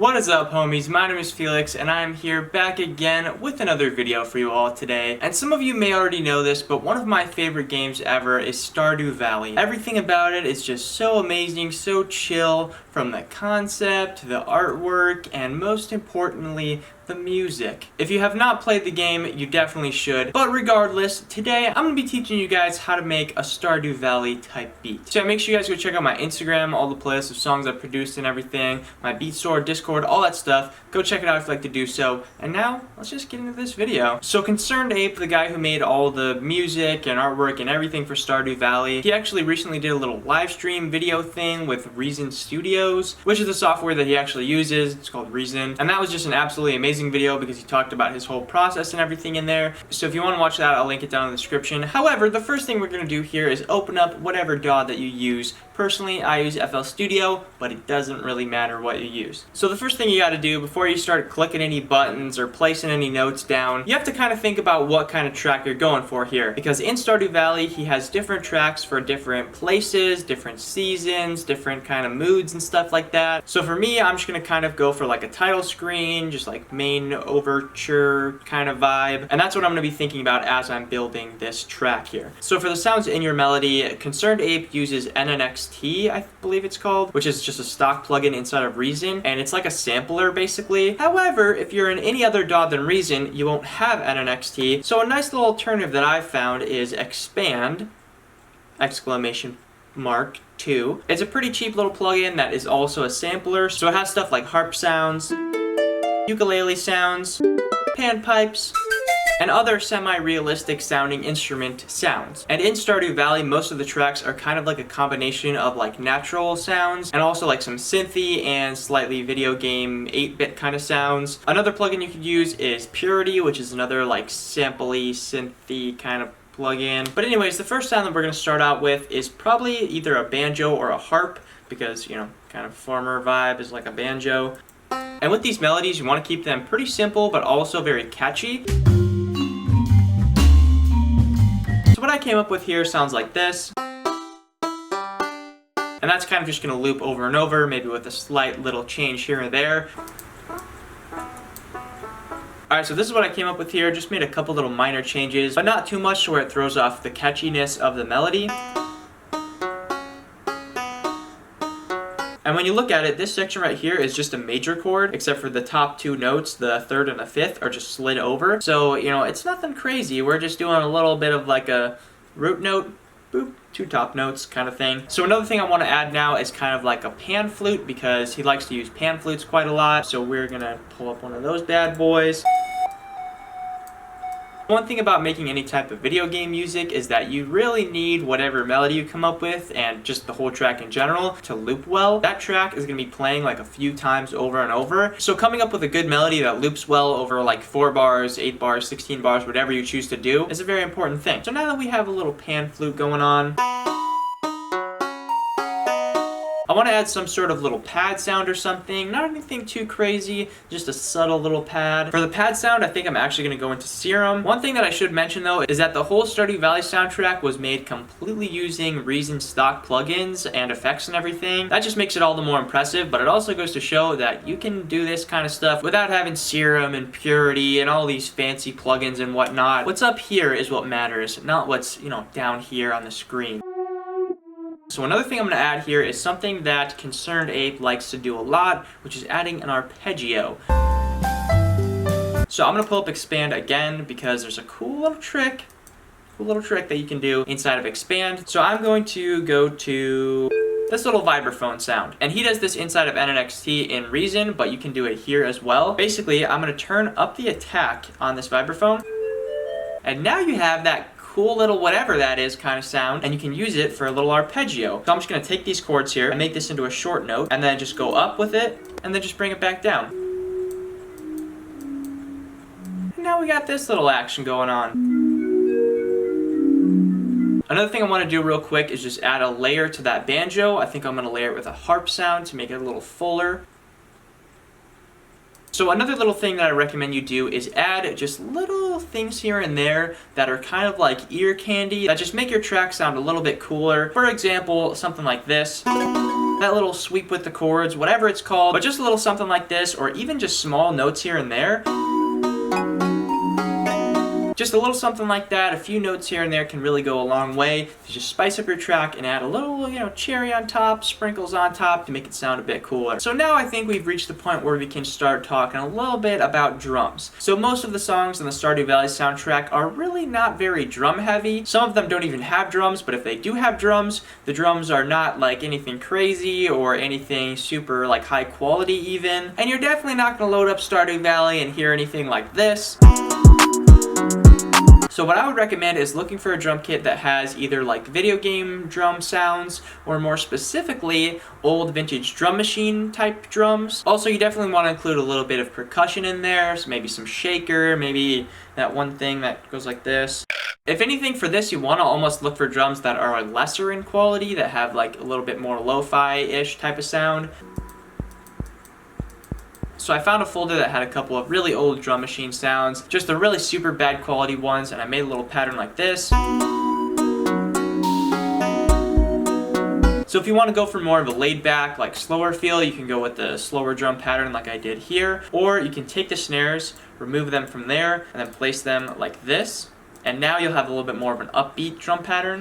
What is up, homies? My name is Felix and I'm here back again with another video for you all today. And some of you may already know this, but one of my favorite games ever is Stardew Valley. Everything about it is just so amazing, so chill, from the concept to the artwork and most importantly, the music. If you have not played the game, you definitely should. But regardless, today I'm going to be teaching you guys how to make a Stardew Valley type beat. So make sure you guys go check out my Instagram, all the playlists of songs I've produced and everything, my beat store, Discord, all that stuff. Go check it out if you'd like to do so. And now, let's just get into this video. So ConcernedApe, the guy who made all the music and artwork and everything for Stardew Valley, he actually recently did a little live stream video thing with Reason Studios, which is the software that he actually uses. It's called Reason. And that was just an absolutely amazing video because he talked about his whole process and everything in there. So if you want to watch that, I'll link it down in the description. However, the first thing we're going to do here is open up whatever DAW that you use. Personally, I use FL Studio, but it doesn't really matter what you use. So the first thing you got to do before you start clicking any buttons or placing any notes down, you have to kind of think about what kind of track you're going for here. Because in Stardew Valley, he has different tracks for different places, different seasons, different kind of moods and stuff like that. So for me, I'm just going to kind of go for like a title screen, just like main overture kind of vibe. And that's what I'm going to be thinking about as I'm building this track here. So for the sounds in your melody, ConcernedApe uses NNXT, I believe it's called, which is just a stock plugin inside of Reason, and it's like a sampler basically. However, if you're in any other DAW than Reason, you won't have NNXT. So a nice little alternative that I've found is Expand, exclamation mark 2. It's a pretty cheap little plugin that is also a sampler, so it has stuff like harp sounds, ukulele sounds, panpipes, and other semi-realistic sounding instrument sounds. And in Stardew Valley, most of the tracks are kind of like a combination of like natural sounds and also like some synthy and slightly video game 8-bit kind of sounds. Another plugin you could use is Purity, which is another like sampley, synthy kind of plugin. But anyways, the first sound that we're going to start out with is probably either a banjo or a harp, because, you know, kind of farmer vibe is like a banjo. And with these melodies, you want to keep them pretty simple, but also very catchy. So what I came up with here sounds like this. And that's kind of just going to loop over and over, maybe with a slight little change here and there. Alright, so this is what I came up with here. Just made a couple little minor changes, but not too much to where it throws off the catchiness of the melody. And when you look at it, this section right here is just a major chord, except for the top two notes, the third and the fifth, are just slid over. So, you know, it's nothing crazy. We're just doing a little bit of like a root note, boop, two top notes kind of thing. So another thing I want to add now is kind of like a pan flute, because he likes to use pan flutes quite a lot. So we're going to pull up one of those bad boys. One thing about making any type of video game music is that you really need whatever melody you come up with, and just the whole track in general, to loop well. That track is going to be playing like a few times over and over. So coming up with a good melody that loops well over like 4 bars, 8 bars, 16 bars, whatever you choose to do, is a very important thing. So now that we have a little pan flute going on, I want to add some sort of little pad sound or something. Not anything too crazy, just a subtle little pad. For the pad sound, I think I'm actually going to go into Serum. One thing that I should mention though is that the whole Stardew Valley soundtrack was made completely using Reason stock plugins and effects and everything. That just makes it all the more impressive, but it also goes to show that you can do this kind of stuff without having Serum and Purity and all these fancy plugins and whatnot. What's up here is what matters, not what's, you know, down here on the screen. So another thing I'm going to add here is something that ConcernedApe likes to do a lot, which is adding an arpeggio. So I'm going to pull up Expand again because there's a cool little trick that you can do inside of Expand. So I'm going to go to this little vibraphone sound. And he does this inside of NNXT in Reason, but you can do it here as well. Basically, I'm going to turn up the attack on this vibraphone. And now you have that cool little whatever that is kind of sound, and you can use it for a little arpeggio. So I'm just going to take these chords here and make this into a short note, and then just go up with it, and then just bring it back down. And now we got this little action going on. Another thing I want to do real quick is just add a layer to that banjo. I think I'm going to layer it with a harp sound to make it a little fuller. So another little thing that I recommend you do is add just little things here and there that are kind of like ear candy that just make your track sound a little bit cooler. For example, something like this. that little sweep with the chords, whatever it's called, but just a little something like this, or even just small notes here and there. Just a little something like that, a few notes here and there can really go a long way to just spice up your track and add a little, cherry on top, sprinkles on top to make it sound a bit cooler. So now I think we've reached the point where we can start talking a little bit about drums. So most of the songs on the Stardew Valley soundtrack are really not very drum heavy. Some of them don't even have drums, but if they do have drums, the drums are not like anything crazy or anything super like high quality even. And you're definitely not going to load up Stardew Valley and hear anything like this. So what I would recommend is looking for a drum kit that has either like video game drum sounds or more specifically old vintage drum machine type drums. Also, you definitely want to include a little bit of percussion in there, so maybe some shaker, maybe that one thing that goes like this. If anything, for this you want to almost look for drums that are lesser in quality, that have like a little bit more lo-fi-ish type of sound. So I found a folder that had a couple of really old drum machine sounds, just the really super bad quality ones, and I made a little pattern like this. So if you want to go for more of a laid back, like slower feel, you can go with the slower drum pattern like I did here, or you can take the snares, remove them from there, and then place them like this, and now you'll have a little bit more of an upbeat drum pattern.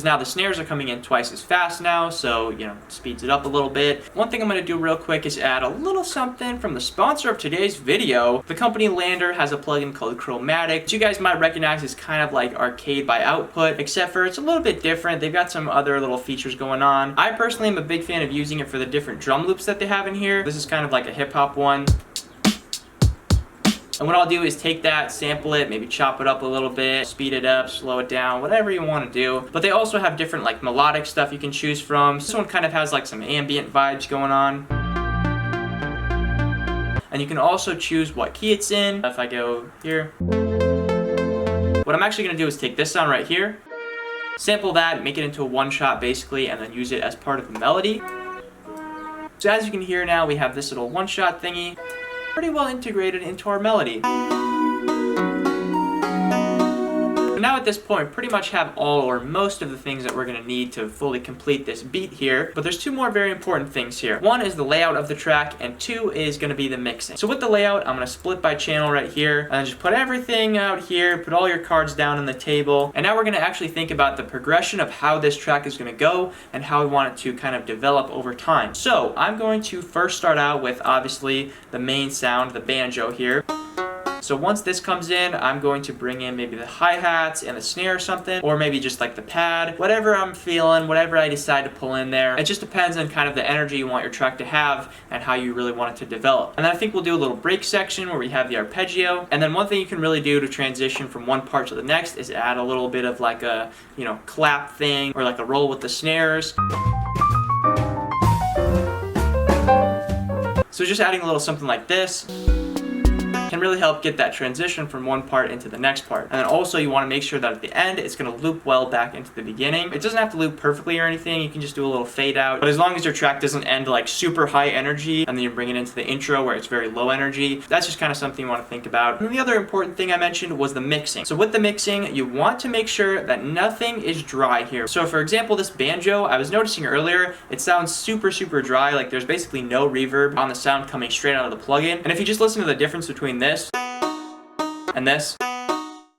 Now the snares are coming in twice as fast now, so it speeds it up a little bit. One thing I'm going to do real quick is add a little something from the sponsor of today's video. The company Lander has a plugin called Chromatic, which you guys might recognize as kind of like Arcade by Output, except for it's a little bit different. They've got some other little features going on. I personally am a big fan of using it for the different drum loops that they have in here. This is kind of like a hip hop one. And what I'll do is take that, sample it, maybe chop it up a little bit, speed it up, slow it down, whatever you want to do. But they also have different like melodic stuff you can choose from. This one kind of has like some ambient vibes going on. And you can also choose what key it's in. If I go here. What I'm actually going to do is take this sound right here, sample that, make it into a one shot basically, and then use it as part of the melody. So as you can hear now, we have this little one shot thingy. Pretty well integrated into our melody. Now at this point, pretty much have all or most of the things that we're going to need to fully complete this beat here, but there's two more very important things here. One is the layout of the track, and two is going to be the mixing. So with the layout, I'm going to split by channel right here, and just put everything out here, put all your cards down on the table, and now we're going to actually think about the progression of how this track is going to go, and how we want it to kind of develop over time. So I'm going to first start out with, obviously, the main sound, the banjo here. So once this comes in, I'm going to bring in maybe the hi-hats and the snare or something, or maybe just like the pad, whatever I'm feeling, whatever I decide to pull in there. It just depends on kind of the energy you want your track to have and how you really want it to develop. And then I think we'll do a little break section where we have the arpeggio. And then one thing you can really do to transition from one part to the next is add a little bit of like a, clap thing or like a roll with the snares. So just adding a little something like this can really help get that transition from one part into the next part. And then also you want to make sure that at the end it's going to loop well back into the beginning. It doesn't have to loop perfectly or anything, you can just do a little fade out, but as long as your track doesn't end like super high energy and then you bring it into the intro where it's very low energy, that's just kind of something you want to think about. And then the other important thing I mentioned was the mixing. So with the mixing, you want to make sure that nothing is dry here. So for example, this banjo, I was noticing earlier, it sounds super dry, like there's basically no reverb on the sound coming straight out of the plugin. And if you just listen to the difference between this and this,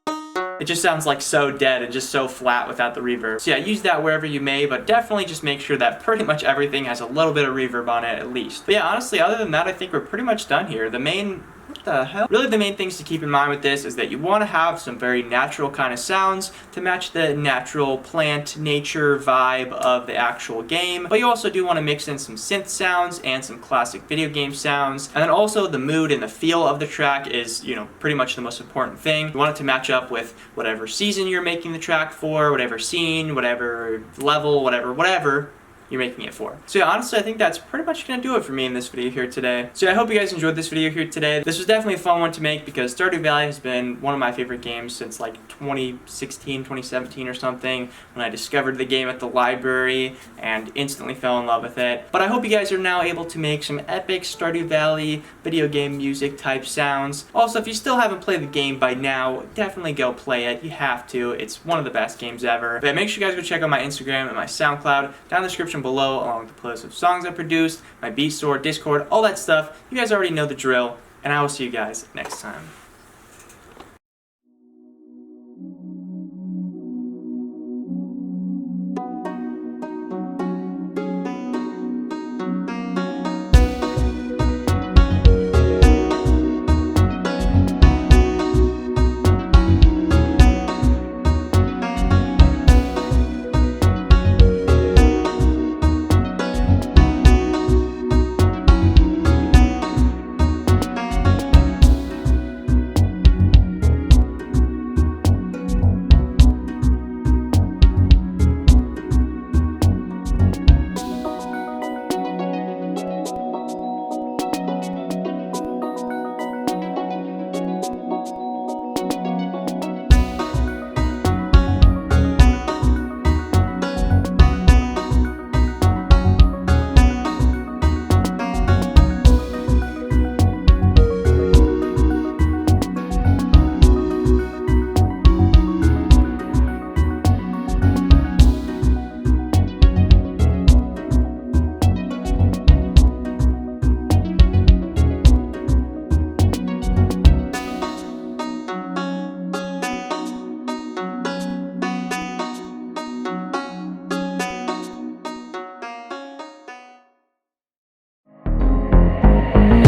it just sounds like so dead and just so flat without the reverb. So yeah, use that wherever you may, but definitely just make sure that pretty much everything has a little bit of reverb on it at least. But yeah, honestly, other than that, I think we're pretty much done here. What the hell? Really the main things to keep in mind with this is that you want to have some very natural kind of sounds to match the natural plant nature vibe of the actual game, but you also do want to mix in some synth sounds and some classic video game sounds. And then also the mood and the feel of the track is, pretty much the most important thing. You want it to match up with whatever season you're making the track for, whatever scene, whatever level, whatever. you're making it for. So yeah, honestly, I think that's pretty much gonna do it for me in this video here today. So I hope you guys enjoyed this video here today. This was definitely a fun one to make because Stardew Valley has been one of my favorite games since like 2016, 2017 or something, when I discovered the game at the library and instantly fell in love with it. But I hope you guys are now able to make some epic Stardew Valley video game music type sounds. Also, if you still haven't played the game by now, definitely go play it. You have to. It's one of the best games ever. But make sure you guys go check out my Instagram and my SoundCloud down in the description below, along with the playlist of songs I produced, my beat store, Discord, all that stuff. You guys already know the drill, and I will see you guys next time.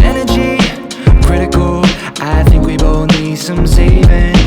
Energy, critical, I think we both need some saving.